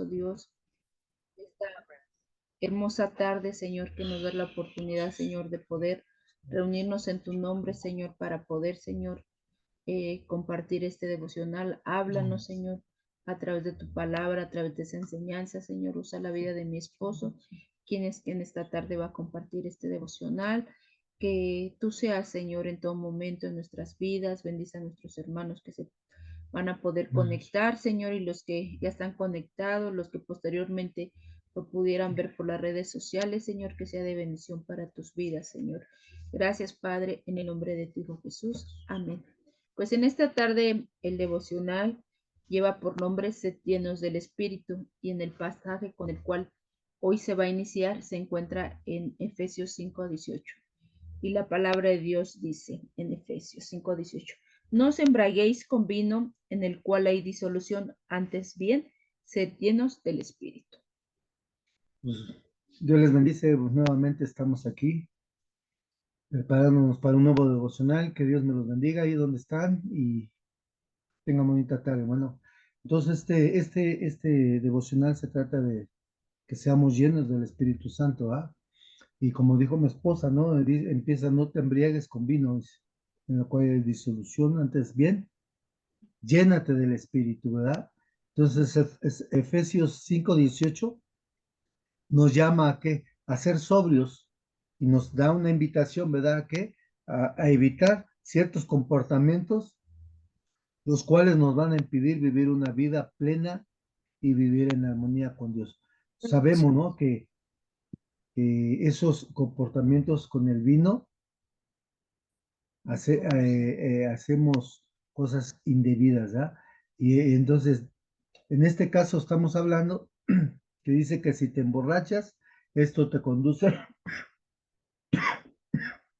Dios, esta hermosa tarde, Señor, que nos da la oportunidad, Señor, de poder reunirnos en tu nombre, Señor, para poder, Señor, compartir este devocional. Háblanos, Señor, a través de tu palabra, a través de esa enseñanza, Señor. Usa la vida de mi esposo, quien es quien esta tarde va a compartir este devocional. Que tú seas, Señor, en todo momento en nuestras vidas. Bendice a nuestros hermanos que se van a poder conectar, Señor, y los que ya están conectados, los que posteriormente lo pudieran ver por las redes sociales, Señor, que sea de bendición para tus vidas, Señor. Gracias, Padre, en el nombre de tu Hijo Jesús. Amén. Pues en esta tarde el devocional lleva por nombre Sed llenos del Espíritu, y en el pasaje con el cual hoy se va a iniciar se encuentra en Efesios 5:18. Y la palabra de Dios dice en Efesios 5:18: no os embraguéis con vino en el cual hay disolución, antes bien, sed llenos del Espíritu. Pues, Dios les bendice, pues, nuevamente estamos aquí, preparándonos para un nuevo devocional. Que Dios me los bendiga ahí donde están y tengan bonita tarde. Bueno, entonces este devocional se trata de que seamos llenos del Espíritu Santo, ¿ah? Y como dijo mi esposa, ¿no? Empieza: no te embriagues con vino, en lo cual hay disolución, antes bien, llénate del Espíritu, ¿verdad? Entonces, Efesios 5:18 nos llama a qué, a ser sobrios, y nos da una invitación, ¿verdad? A evitar ciertos comportamientos, los cuales nos van a impedir vivir una vida plena y vivir en armonía con Dios. Sabemos, ¿no? Que esos comportamientos con el vino, hacemos cosas indebidas, ¿verdad? Y entonces, en este caso estamos hablando que dice que si te emborrachas, esto te conduce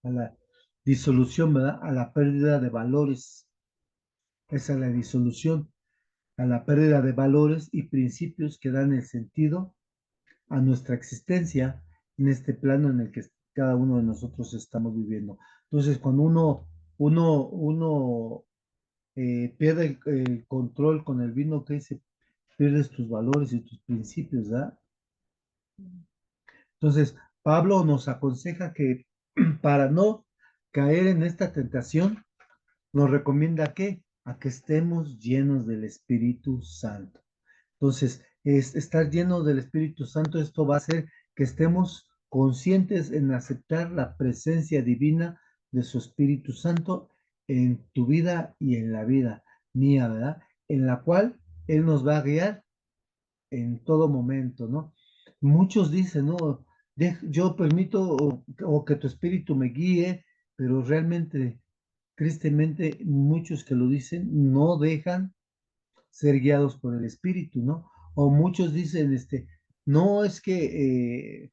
a la disolución, ¿verdad? A la pérdida de valores. Esa es la disolución, a la pérdida de valores y principios que dan el sentido a nuestra existencia en este plano en el que cada uno de nosotros estamos viviendo. Entonces, cuando uno pierde el control con el vino, que se pierdes tus valores y tus principios, ¿verdad? Entonces, Pablo nos aconseja que para no caer en esta tentación, nos recomienda a que estemos llenos del Espíritu Santo. Entonces, estar llenos del Espíritu Santo, esto va a hacer que estemos conscientes en aceptar la presencia divina de su Espíritu Santo en tu vida y en la vida mía, ¿verdad? En la cual Él nos va a guiar en todo momento, ¿no? Muchos dicen, no, yo permito o que tu espíritu me guíe, pero realmente, tristemente, muchos que lo dicen no dejan ser guiados por el espíritu, ¿no? O muchos dicen, no, es que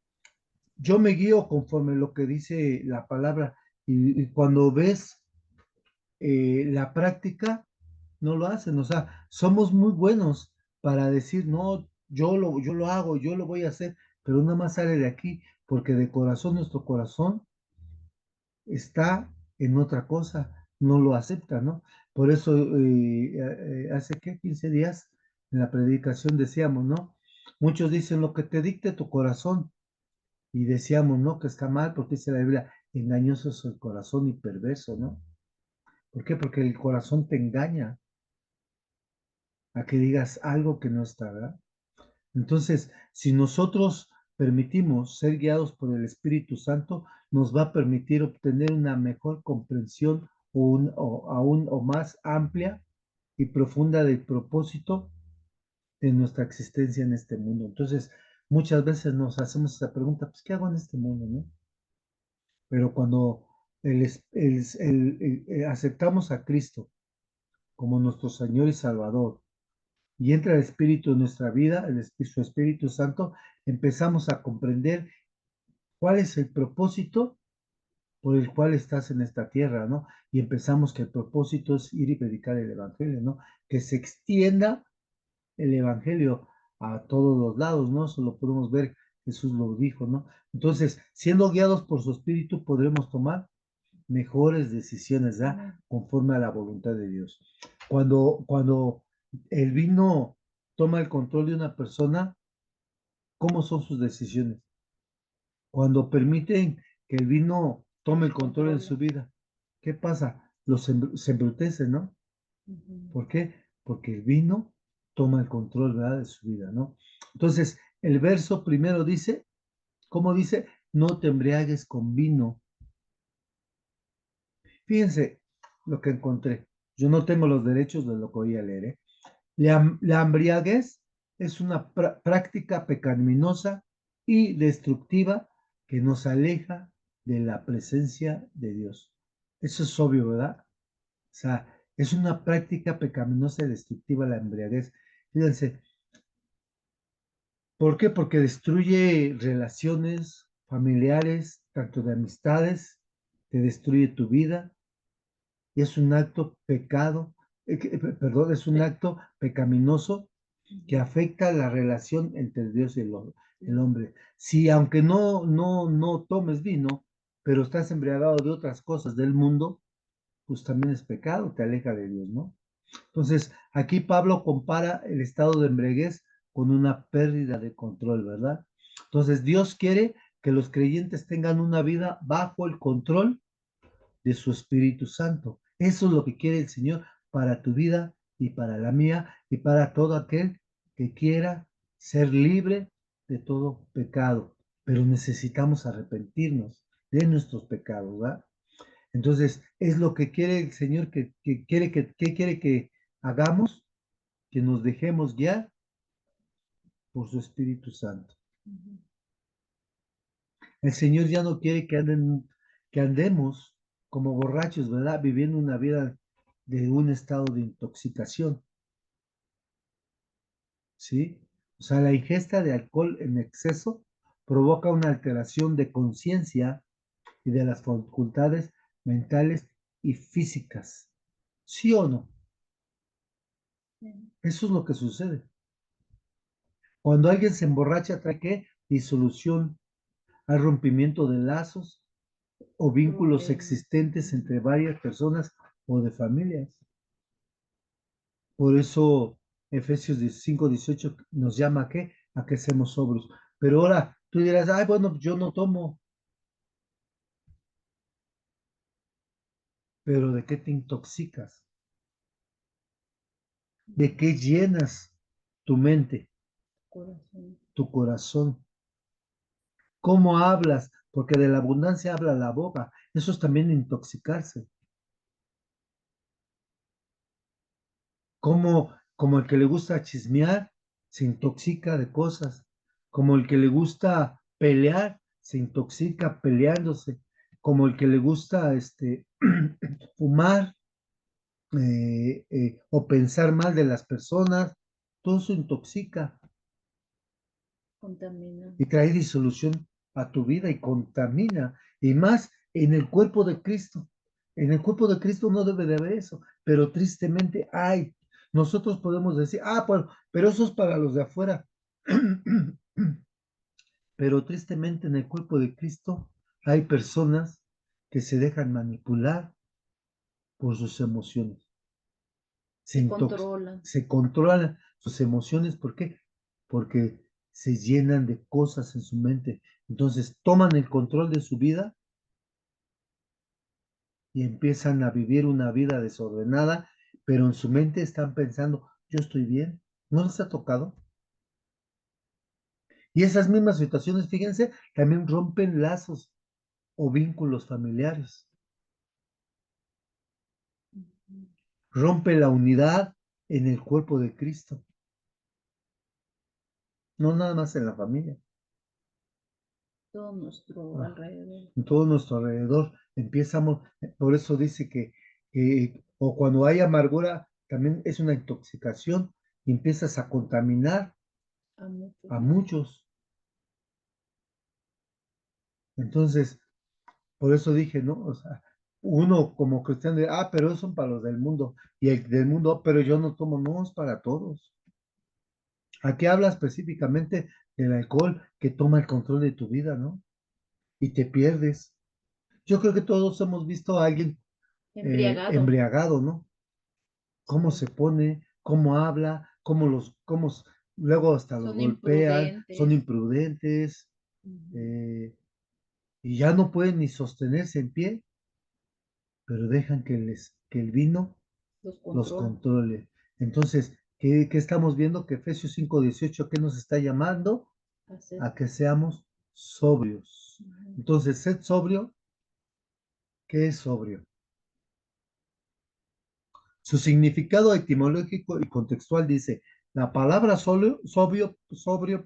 yo me guío conforme lo que dice la palabra, y cuando ves la práctica, no lo hacen. O sea, somos muy buenos para decir, no, yo lo hago, yo lo voy a hacer, pero nada más sale de aquí, porque de corazón, nuestro corazón está en otra cosa, no lo acepta, ¿no? Por eso, hace que 15 días en la predicación decíamos, ¿no? Muchos dicen lo que te dicte tu corazón, y decíamos, ¿no? Que está mal, porque dice la Biblia, engañoso es el corazón y perverso, ¿no? ¿Por qué? Porque el corazón te engaña a que digas algo que no está, ¿verdad? Entonces, si nosotros permitimos ser guiados por el Espíritu Santo, nos va a permitir obtener una mejor comprensión o más amplia y profunda del propósito de nuestra existencia en este mundo. Entonces, muchas veces nos hacemos esa pregunta, pues, ¿qué hago en este mundo, no? Pero cuando aceptamos a Cristo como nuestro Señor y Salvador, y entra el Espíritu en nuestra vida, su Espíritu Santo, empezamos a comprender cuál es el propósito por el cual estás en esta tierra, ¿no? Y empezamos que el propósito es ir y predicar el Evangelio, ¿no? Que se extienda el Evangelio a todos los lados, ¿no? Eso lo podemos ver, Jesús lo dijo, ¿no? Entonces, siendo guiados por su Espíritu, podremos tomar mejores decisiones, ¿verdad? Conforme a la voluntad de Dios. Cuando el vino toma el control de una persona, ¿cómo son sus decisiones? Cuando permiten que el vino tome el control en su vida, ¿qué pasa? Se embrutecen, ¿no? ¿Por qué? Porque el vino toma el control, ¿verdad? De su vida, ¿no? Entonces, el verso primero dice, ¿cómo dice? No te embriagues con vino. Fíjense lo que encontré. Yo no tengo los derechos de lo que voy a leer, ¿eh? La embriaguez es una práctica pecaminosa y destructiva que nos aleja de la presencia de Dios. Eso es obvio, ¿verdad? O sea, es una práctica pecaminosa y destructiva la embriaguez. Fíjense, ¿por qué? Porque destruye relaciones familiares, tanto de amistades, te destruye tu vida y es un acto pecado, perdón, es un acto pecaminoso que afecta la relación entre Dios y el hombre. Si aunque no tomes vino, pero estás embriagado de otras cosas del mundo, pues también es pecado, te aleja de Dios, ¿no? Entonces, aquí Pablo compara el estado de embriaguez con una pérdida de control, ¿verdad? Entonces, Dios quiere que los creyentes tengan una vida bajo el control de su Espíritu Santo. Eso es lo que quiere el Señor para tu vida y para la mía y para todo aquel que quiera ser libre de todo pecado. Pero necesitamos arrepentirnos de nuestros pecados, ¿verdad? Entonces, es lo que quiere el Señor, que quiere que hagamos, que nos dejemos guiar por su Espíritu Santo. El Señor ya no quiere que andemos como borrachos, ¿verdad? Viviendo una vida de un estado de intoxicación, ¿sí? O sea, la ingesta de alcohol en exceso provoca una alteración de conciencia y de las facultades mentales y físicas. ¿Sí o no? Eso es lo que sucede. Cuando alguien se emborracha, trae ¿qué? Disolución, al rompimiento de lazos o vínculos existentes entre varias personas o de familias. Por eso Efesios 5:18 nos llama ¿a qué? A que seamos sobrios. Pero ahora tú dirás, ay, bueno, yo no tomo, pero ¿de qué te intoxicas? ¿De qué llenas tu mente, tu corazón? ¿Cómo hablas? Porque de la abundancia habla la boca. Eso es también intoxicarse. Como el que le gusta chismear, se intoxica de cosas. Como el que le gusta pelear, se intoxica peleándose. Como el que le gusta fumar o pensar mal de las personas, todo eso intoxica Contamina. y trae disolución a tu vida y contamina. Y más en el cuerpo de Cristo. En el cuerpo de Cristo no debe de haber eso, pero tristemente hay. Nosotros podemos decir, pues, pero eso es para los de afuera. Pero tristemente en el cuerpo de Cristo hay personas que se dejan manipular por sus emociones. Se controlan. Se controlan sus emociones. ¿Por qué? Porque se llenan de cosas en su mente. Entonces toman el control de su vida y empiezan a vivir una vida desordenada, pero en su mente están pensando, yo estoy bien. ¿No les ha tocado? Y esas mismas situaciones, fíjense, también rompen lazos o vínculos familiares. Rompe la unidad en el cuerpo de Cristo, no nada más en la familia. Todo nuestro alrededor. En todo nuestro alrededor empezamos, por eso dice o cuando hay amargura, también es una intoxicación y empiezas a contaminar A muchos. a muchos. Entonces, por eso dije, ¿no? O sea, uno como cristiano, pero eso son para los del mundo, y el del mundo, pero yo no tomo, no, es para todos. Aquí habla específicamente del alcohol que toma el control de tu vida, ¿no? Y te pierdes. Yo creo que todos hemos visto a alguien Embriagado. embriagado, ¿no? Cómo Sí. se pone, cómo habla, cómo luego hasta los Son golpean, son imprudentes. imprudentes, Ujú. eh, y ya no pueden ni sostenerse en pie, pero dejan que el vino Los los controla. controle. Entonces, ¿qué estamos viendo? Que Efesios 5:18, ¿qué nos está llamando? Hacer. A que seamos sobrios. Ujú. Entonces, sed sobrio. ¿Qué es sobrio? Su significado etimológico y contextual dice, la palabra sobrio,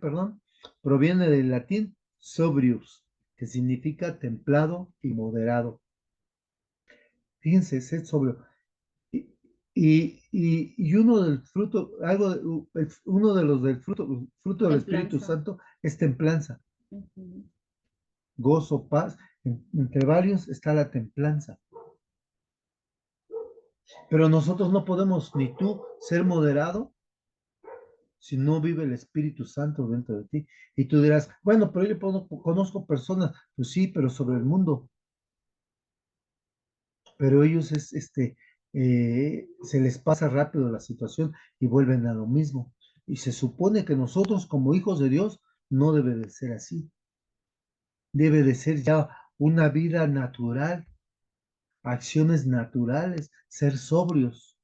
perdón, proviene del latín sobrius, que significa templado y moderado. Fíjense, sed sobrio. Y, y uno del fruto, uno de los del fruto del Espíritu Templanza. Santo es templanza, Ujú. gozo, paz. Entre varios está la templanza. Pero nosotros no podemos, ni tú, ser moderado si no vive el Espíritu Santo dentro de ti. Y tú dirás, bueno, pero yo conozco personas, pues sí, pero sobre el mundo, pero ellos se les pasa rápido la situación y vuelven a lo mismo. Y se supone que nosotros como hijos de Dios no debe de ser así. Debe de ser ya una vida natural, acciones naturales, ser sobrios.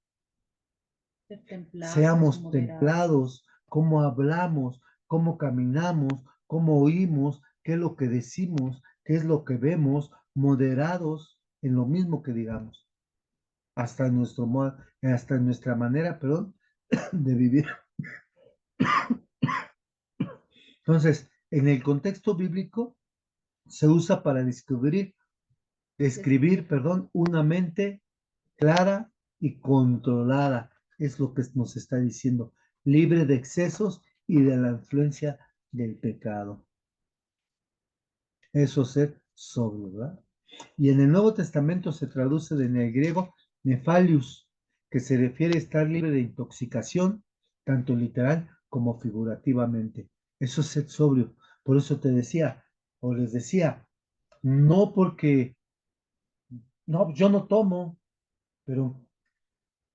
Ser templados, Seamos moderados. templados, cómo hablamos, cómo caminamos, cómo oímos, qué es lo que decimos, qué es lo que vemos, moderados en lo mismo que digamos, hasta en nuestra manera, perdón, de vivir. Entonces, en el contexto bíblico se usa para Des- describir, perdón, una mente clara y controlada. Es lo que nos está diciendo, libre de excesos y de la influencia del pecado. Eso ser sobrio, ¿verdad? Y en el Nuevo Testamento se traduce en el griego nefalius, que se refiere a estar libre de intoxicación, tanto literal como figurativamente. Eso es ser sobrio. Por eso te decía, o les decía, no porque, no, yo no tomo, pero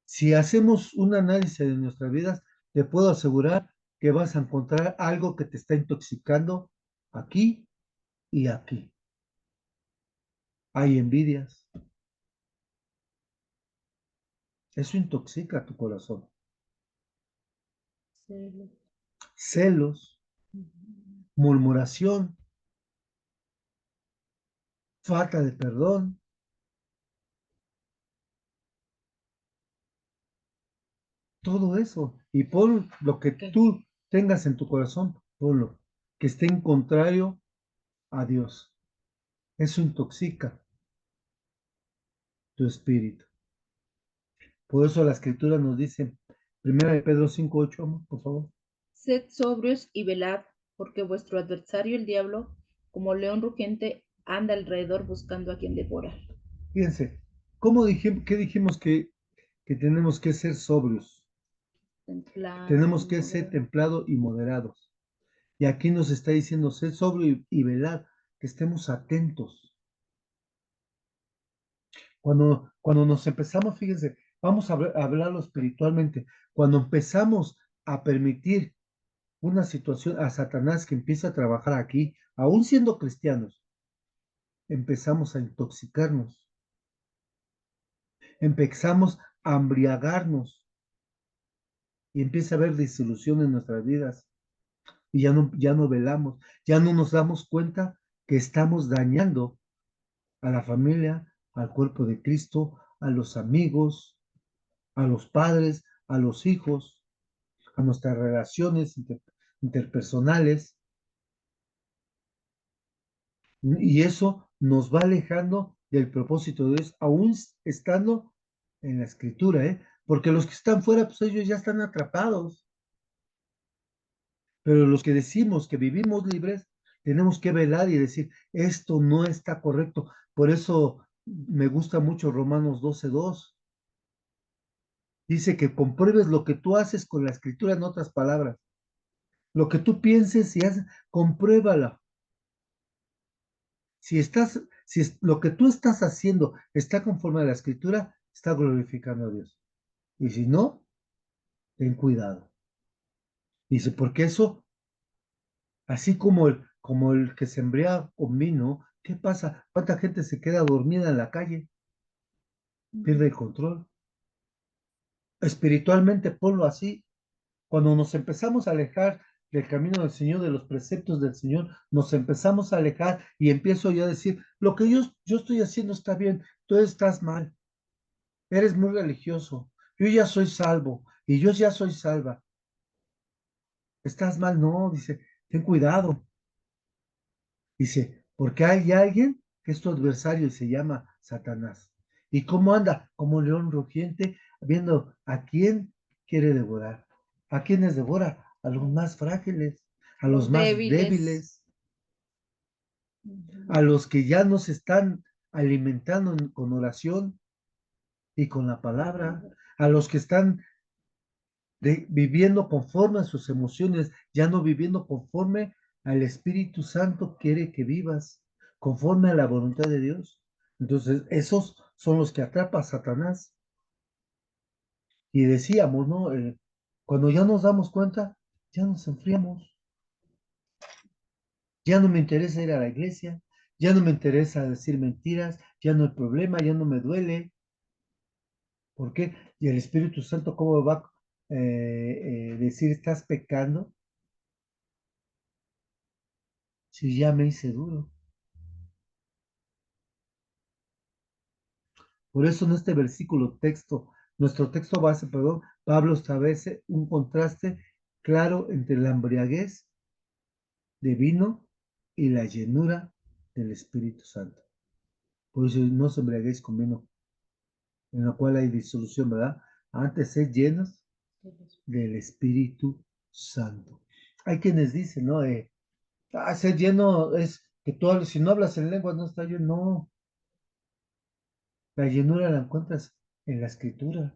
si hacemos un análisis de nuestras vidas, te puedo asegurar que vas a encontrar algo que te está intoxicando aquí y aquí. Hay envidias, eso intoxica tu corazón. celos. Celos, Ujú. murmuración, falta de perdón, todo eso. Y pon lo que ¿Qué? tú tengas en tu corazón, ponlo, que esté en contrario a Dios. Eso intoxica tu espíritu. Por eso la escritura nos dice, primera de Pedro 5:8, por favor. Sed sobrios y velad, porque vuestro adversario el diablo, como león rugiente, anda alrededor buscando a quien devorar. Fíjense, ¿qué dijimos que tenemos que ser sobrios? Templados Tenemos y que ser moderados. templados y moderados. Y aquí nos está diciendo, ser sobrio y velar, que estemos atentos. Cuando nos empezamos, fíjense, vamos a hablarlo espiritualmente, cuando empezamos a permitir una situación a Satanás que empieza a trabajar aquí, aún siendo cristianos, empezamos a intoxicarnos, empezamos a embriagarnos y empieza a haber disolución en nuestras vidas y ya no velamos, ya no nos damos cuenta que estamos dañando a la familia, al cuerpo de Cristo, a los amigos, a los padres, a los hijos, a nuestras relaciones interpersonales. Y eso nos va alejando del propósito de Dios, aún estando en la escritura, ¿eh? Porque los que están fuera, pues ellos ya están atrapados. Pero los que decimos que vivimos libres, tenemos que velar y decir, esto no está correcto. Por eso me gusta mucho Romanos 12:2. Dice que compruebes lo que tú haces con la escritura, en otras palabras. Lo que tú pienses y haces, compruébala. Si lo que tú estás haciendo está conforme a la escritura, está glorificando a Dios. Y si no, ten cuidado. Dice, porque eso, así como el que se embriaga con vino, ¿qué pasa? ¿Cuánta gente se queda dormida en la calle? Pierde el control. Espiritualmente, ponlo así. Cuando nos empezamos a alejar del camino del Señor, de los preceptos del Señor, nos empezamos a alejar y empiezo yo a decir, lo que yo estoy haciendo está bien, tú estás mal, eres muy religioso, yo ya soy salvo y yo ya soy salva. Estás mal, no, dice, ten cuidado. Dice, porque hay alguien que es tu adversario y se llama Satanás. ¿Y cómo anda? Como león rugiente, viendo a quién quiere devorar. ¿A quiénes devora? A los más frágiles, a los Los más débiles. débiles, Ujú. a los que ya no se están alimentando con oración y con la palabra, a los que están viviendo conforme a sus emociones, ya no viviendo conforme al Espíritu Santo quiere que vivas, conforme a la voluntad de Dios. Entonces, esos son los que atrapa a Satanás. Y decíamos, ¿no? Cuando ya nos damos cuenta, ya nos enfriamos. Ya no me interesa ir a la iglesia, ya no me interesa decir mentiras, ya no hay problema, ya no me duele. ¿Por qué? Y el Espíritu Santo, ¿cómo va a decir estás pecando si ya me hice duro? Por eso en este versículo texto, nuestro texto base, perdón, Pablo establece un contraste claro entre la embriaguez de vino y la llenura del Espíritu Santo. Por eso no os embriaguéis con vino, en la cual hay disolución, ¿verdad? Antes sed llenos del Espíritu Santo. Hay quienes dicen, ¿no? Ser lleno es que tú hables, si no hablas en lengua no está lleno. No, la llenura la encuentras en la escritura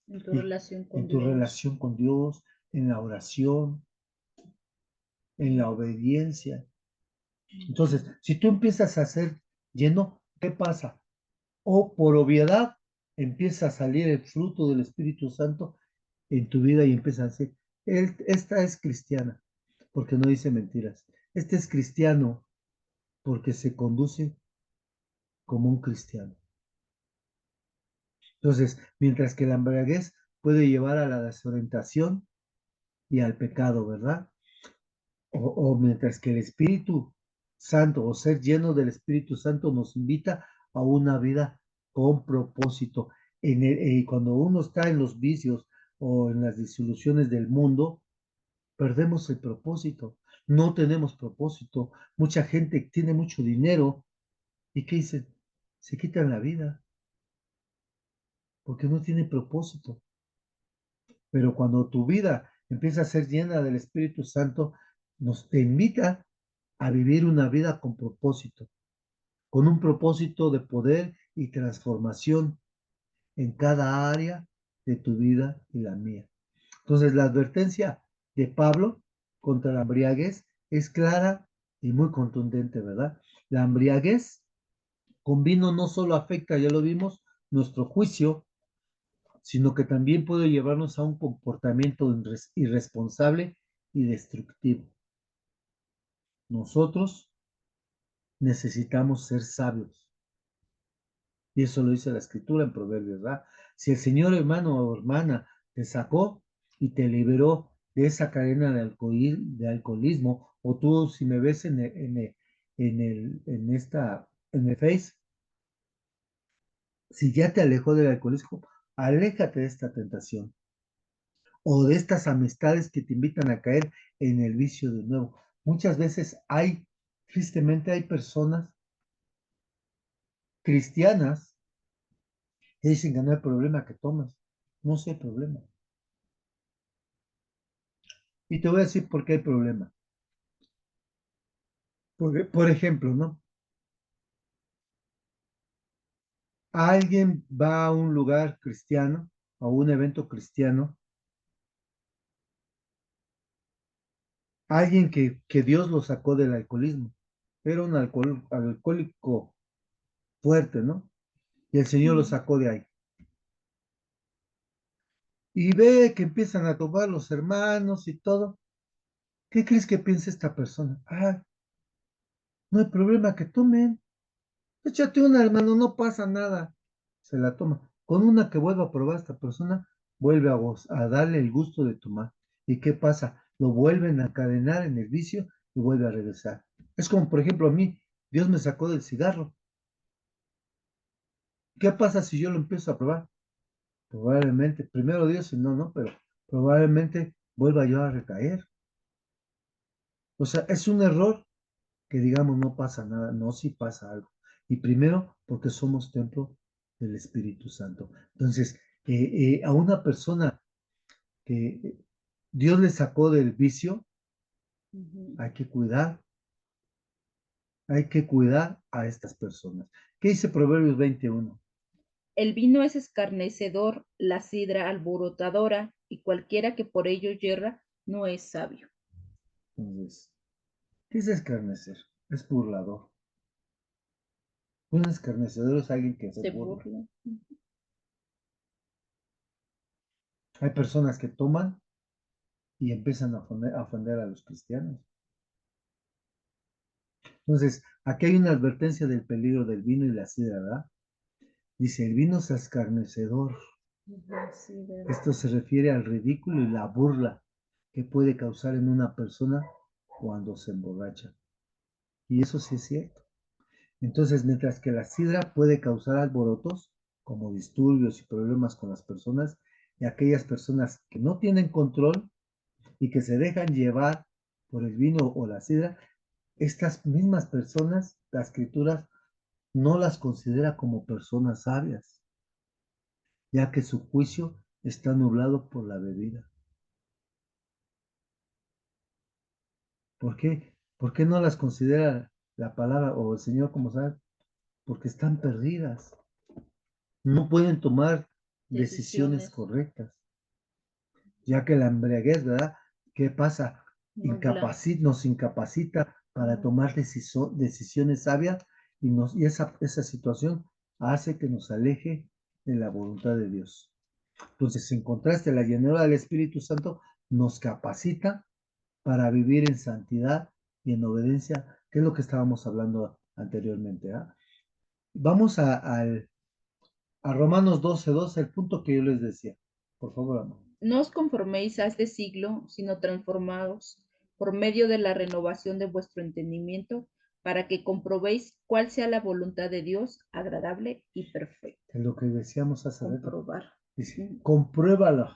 En tu y relación con en tu Dios. relación con Dios, en la oración, en la obediencia. Entonces, si tú empiezas a ser lleno, ¿qué pasa? O por obviedad empieza a salir el fruto del Espíritu Santo en tu vida y empieza a decir, esta es cristiana porque no dice mentiras. Este es cristiano porque se conduce como un cristiano. Entonces, mientras que la embriaguez puede llevar a la desorientación y al pecado, ¿verdad? O mientras que el Espíritu Santo o ser lleno del Espíritu Santo nos invita a una vida con propósito. Cuando uno está en los vicios o en las disoluciones del mundo, perdemos el propósito. No tenemos propósito. Mucha gente tiene mucho dinero y ¿qué dicen? Se quitan la vida porque no tiene propósito. Pero cuando tu vida empieza a ser llena del Espíritu Santo, nos te invita a vivir una vida con propósito, con un propósito de poder y transformación en cada área de tu vida y la mía. Entonces, la advertencia de Pablo contra la embriaguez es clara y muy contundente, ¿verdad? La embriaguez con vino no solo afecta, ya lo vimos, nuestro juicio, sino que también puede llevarnos a un comportamiento irresponsable y destructivo. Nosotros necesitamos ser sabios. Y eso lo dice la escritura en Proverbios, ¿verdad? Si el Señor, hermano o hermana, te sacó y te liberó de esa cadena de alcoholismo, o tú si me ves en el Face, si ya te alejó del alcoholismo, aléjate de esta tentación o de estas amistades que te invitan a caer en el vicio de nuevo. Muchas veces tristemente hay personas cristianas que dicen que no hay problema que tomas. No sé problema. Y te voy a decir por qué hay problema. Porque, por ejemplo, ¿no? Alguien va a un lugar cristiano, a un evento cristiano, alguien que Dios lo sacó del alcoholismo. Era un alcohólico fuerte, ¿no? Y el Señor lo Ujú. sacó de ahí. y ve que empiezan a tomar los hermanos y todo, ¿qué crees que piensa esta persona? Ah, no hay problema que tomen. Échate una, hermano, no pasa nada. Se la toma. Con una que vuelva a probar esta persona, vuelve a darle el gusto de tomar. ¿Y qué pasa? Lo vuelven a encadenar en el vicio y vuelve a regresar. Es como, por ejemplo, a mí, Dios me sacó del cigarro. ¿Qué pasa si yo lo empiezo a probar? Probablemente, primero Dios y no, pero probablemente vuelva yo a recaer. O sea, es un error que digamos no pasa nada, no, sí pasa algo. Y primero, porque somos templo del Espíritu Santo. Entonces, a una persona que Dios le sacó del vicio, Ujú. hay que cuidar a estas personas. ¿Qué dice Proverbios 21? El vino es escarnecedor, la sidra alborotadora, y cualquiera que por ello yerra no es sabio. Entonces, ¿qué es escarnecer? Es burlador. Un escarnecedor es alguien que se Se burla. burla. Hay personas que toman y empiezan a ofender a los cristianos. Entonces, aquí hay una advertencia del peligro del vino y la sidra, ¿verdad? Dice, el vino es escarnecedor. Sí, ¿verdad? Esto se refiere al ridículo y la burla que puede causar en una persona cuando se emborracha. Y eso sí es cierto. Entonces, mientras que la sidra puede causar alborotos, como disturbios y problemas con las personas, y aquellas personas que no tienen control y que se dejan llevar por el vino o la sidra, estas mismas personas, la escritura no las considera como personas sabias, ya que su juicio está nublado por la bebida. ¿Por qué? ¿Por qué no las considera la palabra o el Señor como sabe? Porque están perdidas. No pueden tomar decisiones Decisiones. correctas, ya que la embriaguez, ¿verdad? ¿Qué pasa? Nubla. Nos incapacita para tomar decisiones sabias y esa situación hace que nos aleje de la voluntad de Dios. Entonces, en contraste, la llenura del Espíritu Santo nos capacita para vivir en santidad y en obediencia, que es lo que estábamos hablando anteriormente. ¿Ah? Vamos a Romanos 12:12, el punto que yo les decía. Por favor, amor. No os conforméis a este siglo, sino transformados por medio de la renovación de vuestro entendimiento, para que comprobéis cuál sea la voluntad de Dios, agradable y perfecta. Es lo que decíamos hace rato. Comprobar. Dice, Ujú, compruébalo.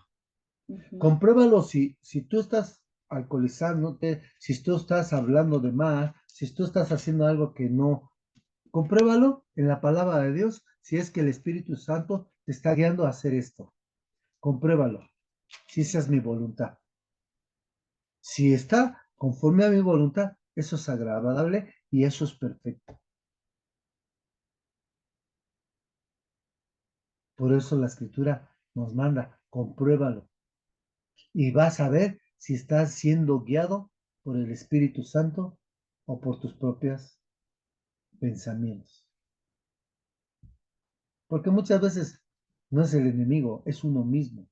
ujú. Compruébalo si tú estás alcoholizándote, si tú estás hablando de más, si tú estás haciendo algo que no. Compruébalo en la palabra de Dios si es que el Espíritu Santo te está guiando a hacer esto. Compruébalo. Si esa es mi voluntad. Si está conforme a mi voluntad, eso es agradable y eso es perfecto. Por eso la escritura nos manda, compruébalo. Y vas a ver si estás siendo guiado por el Espíritu Santo o por tus propios pensamientos. Porque muchas veces no es el enemigo, es uno mismo,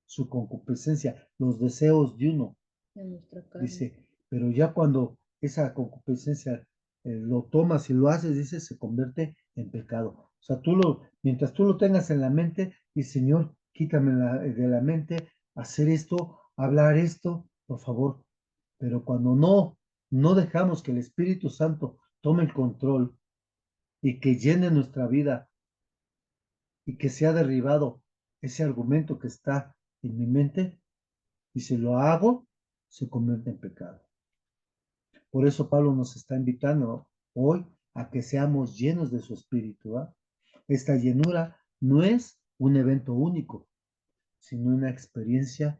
su concupiscencia, los deseos de uno. En nuestra carne. Dice, pero ya cuando esa concupiscencia lo tomas y lo haces, dice, se convierte en pecado. O sea, mientras tú lo tengas en la mente, y Señor, quítame de la mente hacer esto, hablar esto, por favor. Pero cuando no dejamos que el Espíritu Santo tome el control y que llene nuestra vida y que sea derribado ese argumento que está en mi mente, y si lo hago, se convierte en pecado. Por eso Pablo nos está invitando hoy a que seamos llenos de su espíritu. ¿Ah? Esta llenura no es un evento único, sino una experiencia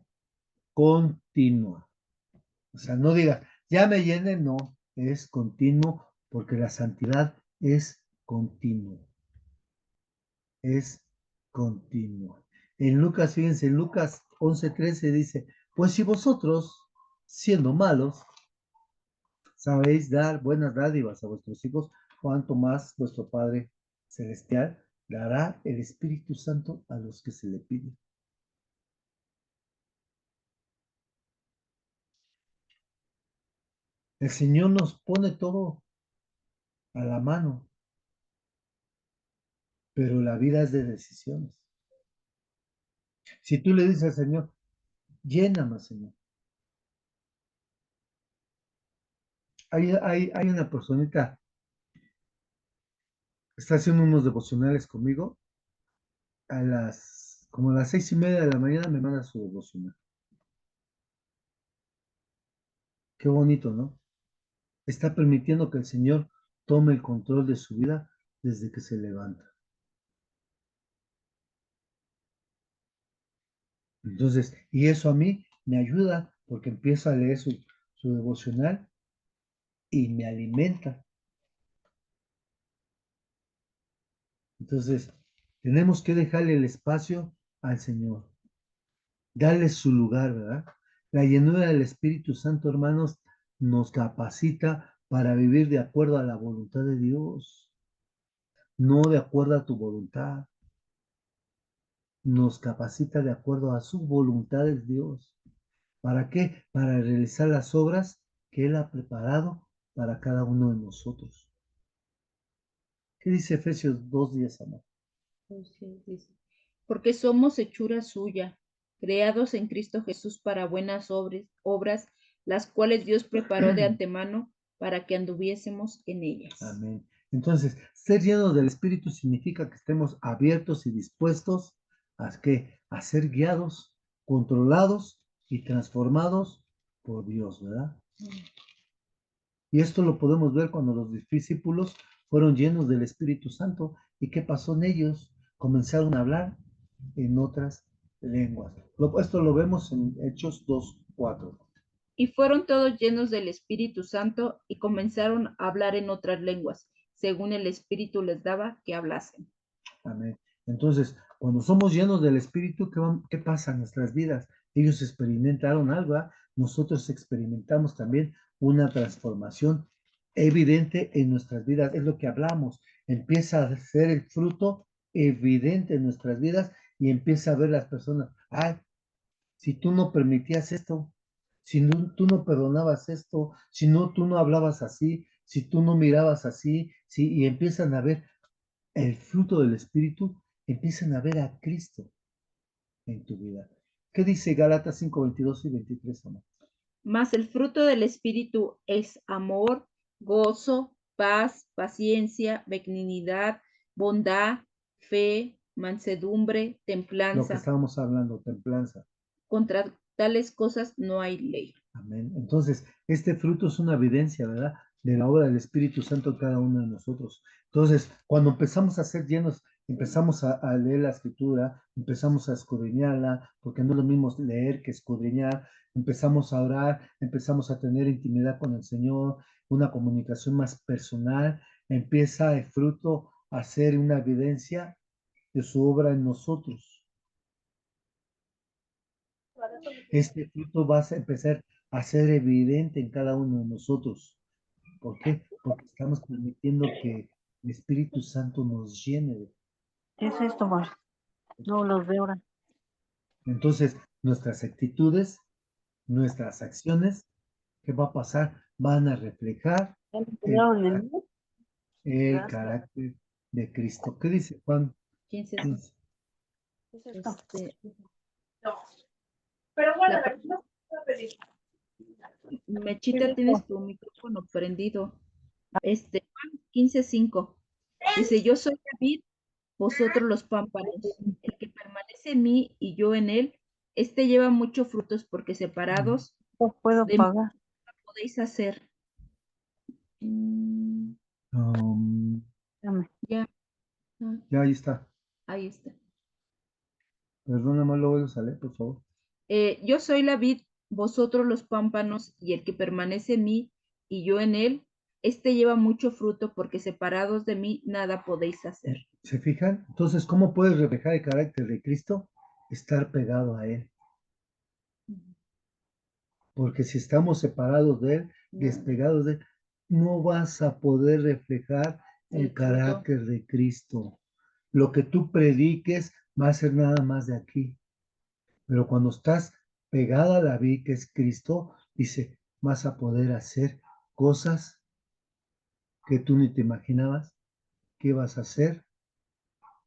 continua. O sea, no digas, ya me llene, no, es continuo porque la santidad es continua, es continua. En Lucas, fíjense, en Lucas 11:13 dice, pues si vosotros, siendo malos, sabéis dar buenas dádivas a vuestros hijos, cuanto más vuestro Padre Celestial dará el Espíritu Santo a los que se le piden. El Señor nos pone todo a la mano, pero la vida es de decisiones. Si tú le dices al Señor, lléname, Señor. Hay una personita que está haciendo unos devocionales conmigo. Como a las 6:30 de la mañana me manda su devocional. Qué bonito, ¿no? Está permitiendo que el Señor tome el control de su vida desde que se levanta. Entonces, y eso a mí me ayuda porque empiezo a leer su devocional y me alimenta. Entonces, tenemos que dejarle el espacio al Señor, darle su lugar, ¿verdad? La llenura del Espíritu Santo, hermanos, nos capacita para vivir de acuerdo a la voluntad de Dios, no de acuerdo a tu voluntad. Nos capacita de acuerdo a su voluntad de Dios. ¿Para qué? Para realizar las obras que Él ha preparado para cada uno de nosotros. ¿Qué dice Efesios 2:10, amor? Entonces, dice, porque somos hechura suya, creados en Cristo Jesús para buenas obras, las cuales Dios preparó de antemano para que anduviésemos en ellas. Amén. Entonces, ser llenos del Espíritu significa que estemos abiertos y dispuestos a ser guiados, controlados y transformados por Dios, ¿verdad? Y esto lo podemos ver cuando los discípulos fueron llenos del Espíritu Santo. ¿Y qué pasó en ellos? Comenzaron a hablar en otras lenguas. Esto lo vemos en Hechos 2:4. Y fueron todos llenos del Espíritu Santo y comenzaron a hablar en otras lenguas, según el Espíritu les daba que hablasen. Amén. Entonces, cuando somos llenos del Espíritu, ¿qué pasa en nuestras vidas? Ellos experimentaron algo, ¿verdad? Nosotros experimentamos también una transformación evidente en nuestras vidas. Es lo que hablamos. Empieza a ser el fruto evidente en nuestras vidas y empieza a ver las personas, ay, si tú no permitías esto, si tú no perdonabas esto, si no, tú no hablabas así, si tú no mirabas así, y empiezan a ver el fruto del Espíritu, empiezan a ver a Cristo en tu vida. ¿Qué dice Gálatas 5:22 y 23, amor? Mas el fruto del Espíritu es amor, gozo, paz, paciencia, benignidad, bondad, fe, mansedumbre, Lo que templanza. estábamos hablando, templanza. Contra tales cosas no hay ley. Amén. Entonces, este fruto es una evidencia, ¿verdad? De la obra del Espíritu Santo en cada uno de nosotros. Entonces, cuando empezamos a ser llenos, empezamos a leer la Escritura, empezamos a escudriñarla, porque no es lo mismo leer que escudriñar, empezamos a orar, empezamos a tener intimidad con el Señor, una comunicación más personal, empieza el fruto a ser una evidencia de su obra en nosotros. Este fruto va a empezar a ser evidente en cada uno de nosotros. ¿Por qué? Porque estamos permitiendo que el Espíritu Santo nos llene. ¿Qué es esto, Mar? No los veo ahora. Entonces, nuestras actitudes, nuestras acciones, ¿qué va a pasar? Van a reflejar ¿Ya lo el, entregaron el mío? el Gracias. carácter de Cristo. ¿Qué dice Juan 15. 15? ¿Qué es esto? No. Pero bueno, La- no puedo pedir. Mechita, tienes tu micrófono prendido. Juan 15:5. Dice, yo soy David, vosotros los pámpanos. El que permanece en mí y yo en él, este lleva muchos frutos porque separados No puedo de mí pagar. podéis hacer. Ya, Ya, ahí está. ahí está. Perdóname, lo vuelvo a leer, por favor. Yo soy la vid, vosotros los pámpanos, y el que permanece en mí y yo en él, este lleva mucho fruto porque separados de mí nada podéis hacer. ¿Se fijan? Entonces, ¿cómo puedes reflejar el carácter de Cristo? Estar pegado a Él. Porque si estamos separados de Él, despegados de Él, no vas a poder reflejar el El fruto. carácter de Cristo. Lo que tú prediques va a ser nada más de aquí. Pero cuando estás pegado a la vid, que es Cristo, dice, vas a poder hacer cosas que tú ni te imaginabas que vas a hacer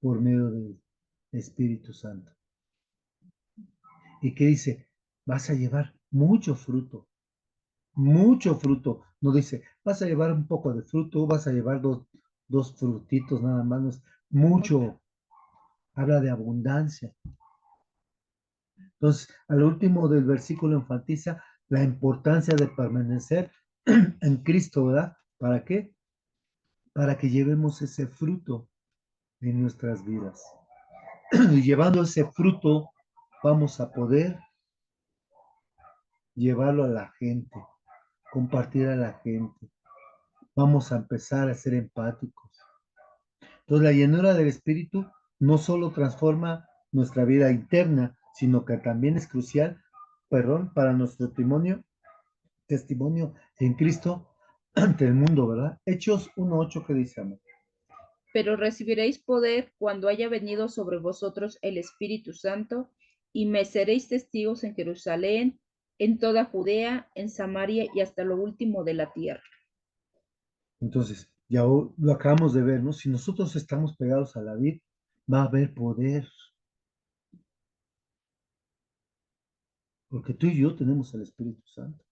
por medio del Espíritu Santo. ¿Y qué dice? Vas a llevar mucho fruto, mucho fruto. No dice, vas a llevar un poco de fruto, vas a llevar dos frutitos nada más. No es mucho. Habla de abundancia. Entonces, al último del versículo enfatiza la importancia de permanecer en Cristo, ¿verdad? ¿Para qué? Para que llevemos ese fruto en nuestras vidas. Y llevando ese fruto, vamos a poder llevarlo a la gente, compartir a la gente. Vamos a empezar a ser empáticos. Entonces, la llenura del Espíritu no solo transforma nuestra vida interna, sino que también es crucial, perdón, para nuestro testimonio en Cristo ante el mundo, ¿verdad? Hechos 1:8 que dice, amor. Pero recibiréis poder cuando haya venido sobre vosotros el Espíritu Santo, y me seréis testigos en Jerusalén, en toda Judea, en Samaria y hasta lo último de la tierra. Entonces, ya lo acabamos de ver, ¿no? Si nosotros estamos pegados a la vid, va a haber poder, porque tú y yo tenemos el Espíritu Santo.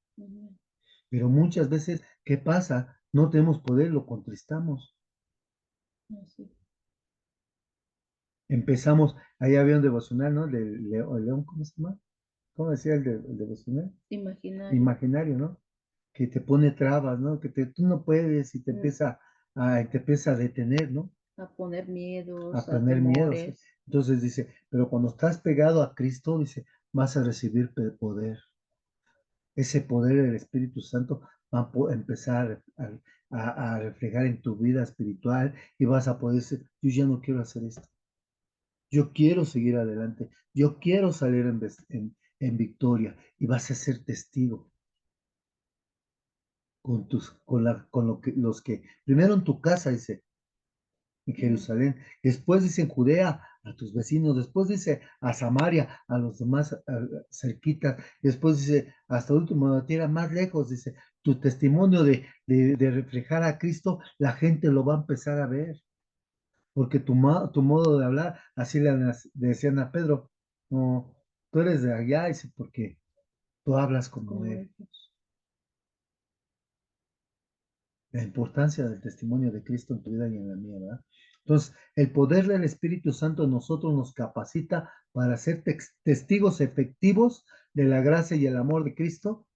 Pero muchas veces, ¿qué pasa? No tenemos poder, lo contristamos. Empezamos, ahí había un devocional, ¿no? El León, ¿cómo se llama? ¿Cómo decía el devocional? Imaginario. Imaginario, ¿no? Que te pone trabas, ¿no? Tú no puedes y te empieza a detener, ¿no? A poner miedos, A a tener miedo, ¿sí? temores. Entonces dice, pero cuando estás pegado a Cristo, dice, vas a recibir poder. Ese poder del Espíritu Santo va a empezar a reflejar en tu vida espiritual y vas a poder decir, yo ya no quiero hacer esto. Yo quiero seguir adelante. Yo quiero salir en victoria y vas a ser testigo con los que, primero en tu casa, dice, en Jerusalén, después dice en Judea, a tus vecinos, después dice a Samaria, a los demás cerquita, después dice hasta el último de la tierra, más lejos, dice, tu testimonio de reflejar a Cristo, la gente lo va a empezar a ver, porque tu modo de hablar, así le decían a Pedro, no, tú eres de allá, dice, porque tú hablas como él. La importancia del testimonio de Cristo en tu vida y en la mía, ¿verdad? Entonces, el poder del Espíritu Santo en nosotros nos capacita para ser testigos efectivos de la gracia y el amor de Cristo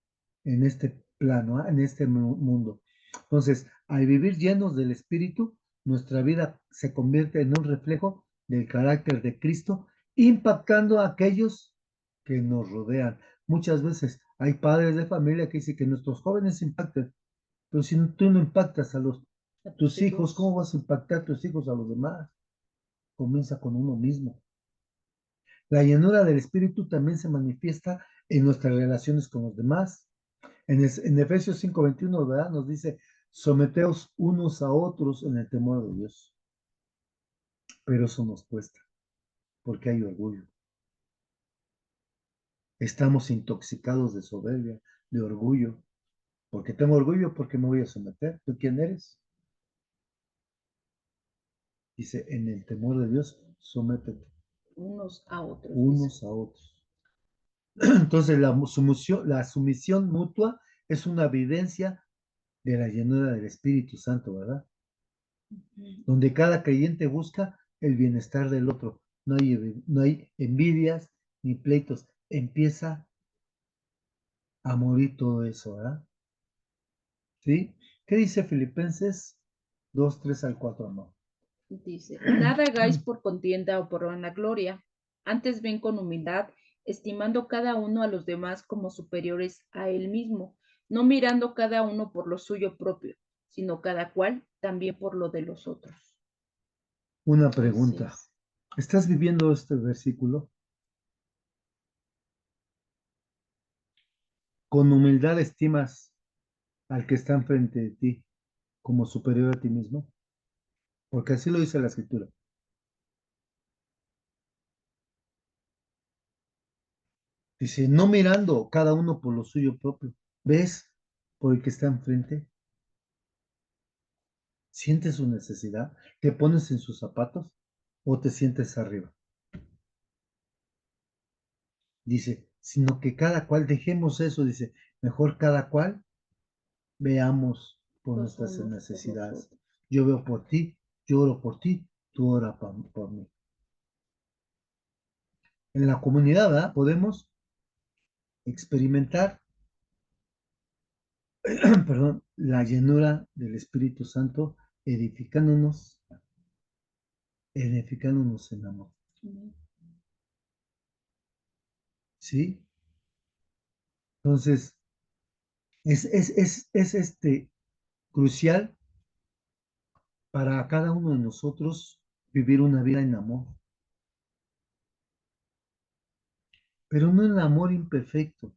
en este plano, ¿ah? En este mundo. Entonces, al vivir llenos del Espíritu, nuestra vida se convierte en un reflejo del carácter de Cristo, impactando a aquellos que nos rodean. Muchas veces hay padres de familia que dicen que nuestros jóvenes impacten, pero si tú no impactas a tus hijos, ¿cómo vas a impactar a tus hijos a los demás? Comienza con uno mismo. La llenura del Espíritu también se manifiesta en nuestras relaciones con los demás. En Efesios 5:21, ¿verdad? Nos dice, someteos unos a otros en el temor de Dios. Pero eso nos cuesta, porque hay orgullo. Estamos intoxicados de soberbia, de orgullo. Porque tengo orgullo, porque me voy a someter. ¿Tú quién eres? Dice, en el temor de Dios, sométete Unos a otros. unos a otros. Entonces, la sumisión mutua es una evidencia de la llenura del Espíritu Santo, ¿verdad? Donde cada creyente busca el bienestar del otro. No hay envidias ni pleitos. Empieza a morir todo eso, ¿verdad? ¿Sí? ¿Qué dice Filipenses 2:3-4? No. Dice, nada hagáis por contienda o por vanagloria, antes bien con humildad, estimando cada uno a los demás como superiores a él mismo, no mirando cada uno por lo suyo propio, sino cada cual también por lo de los otros. Una pregunta. ¿Estás viviendo este versículo? ¿Con humildad estimas al que está enfrente de ti como superior a ti mismo? Porque así lo dice la escritura. Dice, no mirando cada uno por lo suyo propio. ¿Ves por el que está enfrente? ¿Sientes su necesidad? ¿Te pones en sus zapatos o te sientes arriba? Dice, sino que cada cual, dejemos eso, dice, mejor cada cual veamos por Los nuestras unos por los necesidades. otros. Yo veo por ti, yo oro por ti, tú ora por mí. En la comunidad, ¿verdad? Podemos experimentar, perdón, la llenura del Espíritu Santo, edificándonos, edificándonos en amor. Amén. ¿Sí? Entonces, es crucial para cada uno de nosotros vivir una vida en amor, pero no el amor imperfecto,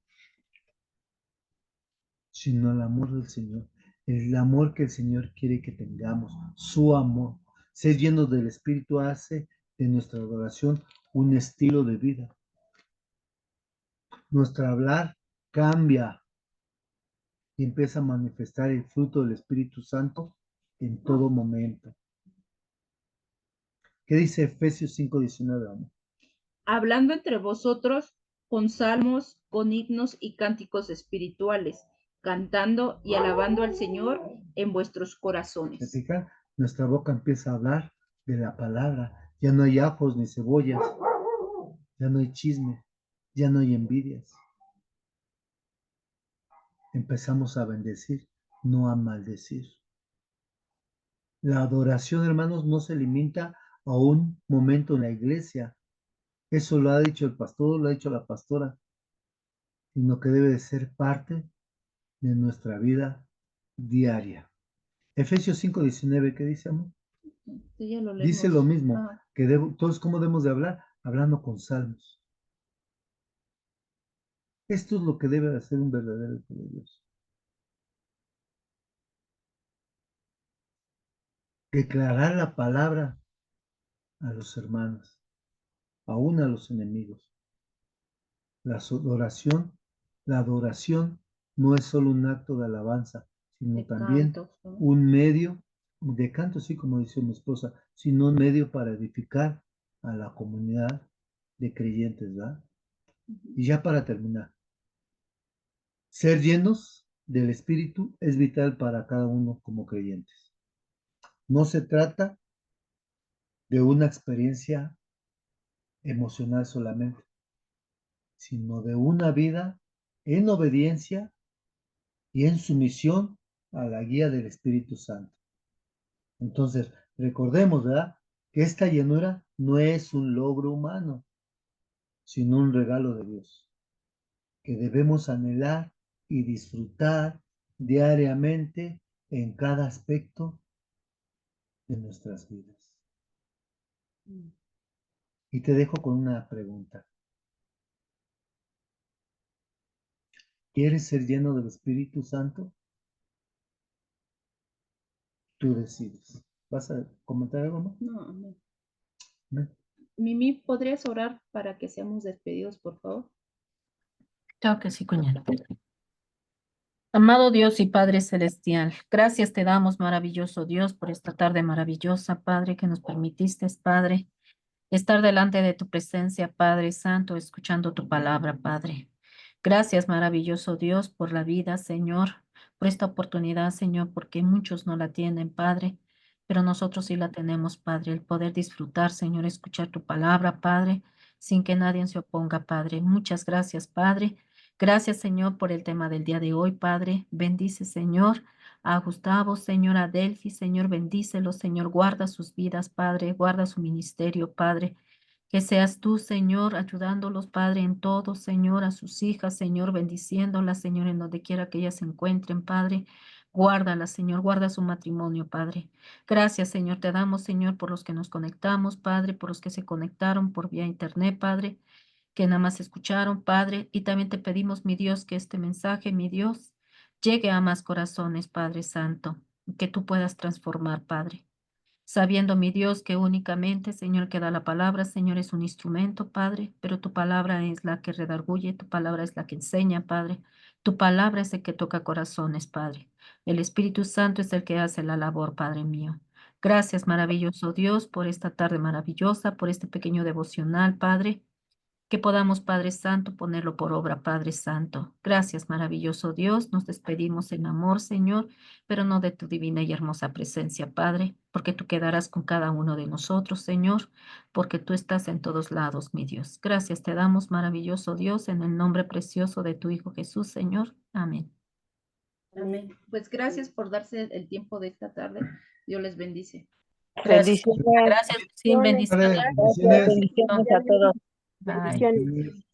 sino el amor del Señor, el amor que el Señor quiere que tengamos, su amor. Ser llenos del Espíritu hace de nuestra adoración un estilo de vida. Nuestro hablar cambia y empieza a manifestar el fruto del Espíritu Santo en todo momento. ¿Qué dice Efesios 5:19, amor? Hablando entre vosotros con salmos, con himnos y cánticos espirituales, cantando y alabando al Señor en vuestros ¿Se corazones. fija? Nuestra boca empieza a hablar de la palabra. Ya no hay ajos ni cebollas, ya no hay chisme, ya no hay envidias. Empezamos a bendecir, no a maldecir. La adoración, hermanos, no se limita a un momento en la iglesia. Eso lo ha dicho el pastor, lo ha dicho la pastora, sino que debe de ser parte de nuestra vida diaria. Efesios 5:19, ¿qué dice, amor? Sí, ya lo Dice lo leímos. mismo, Ah, que todos, ¿cómo debemos de hablar? Hablando con salmos. Esto es lo que debe de hacer un verdadero hijo de Dios. Declarar la palabra a los hermanos, aún a los enemigos. La adoración no es solo un acto de alabanza, sino de también cantos, ¿no? un medio de canto, sí, como dice mi esposa, sino un medio para edificar a la comunidad de creyentes, ¿verdad? Y ya para terminar, ser llenos del Espíritu es vital para cada uno como creyentes. No se trata de una experiencia emocional solamente, sino de una vida en obediencia y en sumisión a la guía del Espíritu Santo. Entonces, recordemos, ¿verdad? Que esta llenura no es un logro humano, sino un regalo de Dios, que debemos anhelar y disfrutar diariamente en cada aspecto de nuestras vidas. Y te dejo con una pregunta. ¿Quieres ser lleno del Espíritu Santo? Tú decides. ¿Vas a comentar algo más? No, amén. ¿No? Mimi, ¿podrías orar para que seamos despedidos, por favor? Claro que sí, cuñada. Amado Dios y Padre Celestial, gracias te damos, maravilloso Dios, por esta tarde maravillosa, Padre, que nos permitiste, Padre, estar delante de tu presencia, Padre Santo, escuchando tu palabra, Padre. Gracias, maravilloso Dios, por la vida, Señor, por esta oportunidad, Señor, porque muchos no la tienen, Padre, pero nosotros sí la tenemos, Padre, el poder disfrutar, Señor, escuchar tu palabra, Padre, sin que nadie se oponga, Padre. Muchas gracias, Padre. Gracias, Señor, por el tema del día de hoy, Padre. Bendice, Señor, a Gustavo, Señor, a Delphi, Señor, bendícelo, Señor, guarda sus vidas, Padre, guarda su ministerio, Padre. Que seas tú, Señor, ayudándolos, Padre, en todo, Señor, a sus hijas, Señor, bendiciéndolas, Señor, en donde quiera que ellas se encuentren, Padre. Guárdalas, Señor, guarda su matrimonio, Padre. Gracias, Señor, te damos, Señor, por los que nos conectamos, Padre, por los que se conectaron por vía internet, Padre, que nada más escucharon, Padre, y también te pedimos, mi Dios, que este mensaje, mi Dios, llegue a más corazones, Padre Santo, que tú puedas transformar, Padre. sabiendo, mi Dios, que únicamente, Señor, que da la palabra, Señor, es un instrumento, Padre, pero tu palabra es la que redarguye, tu palabra es la que enseña, Padre. Tu palabra es el que toca corazones, Padre. El Espíritu Santo es el que hace la labor, Padre mío. Gracias, maravilloso Dios, por esta tarde maravillosa, por este pequeño devocional, Padre. Que podamos, Padre Santo, ponerlo por obra, Padre Santo. Gracias, maravilloso Dios. Nos despedimos en amor, Señor, pero no de tu divina y hermosa presencia, Padre, porque tú quedarás con cada uno de nosotros, Señor, porque tú estás en todos lados, mi Dios. Gracias te damos, maravilloso Dios, en el nombre precioso de tu Hijo Jesús, Señor. Amén. Amén. Pues gracias por darse el tiempo de esta tarde. Dios les bendice. Gracias. Bendiciones. Gracias, sin bendiciones. Vale, Gracias, bendiciones. bendiciones a todos. Bye. Bendiciones. Bendiciones.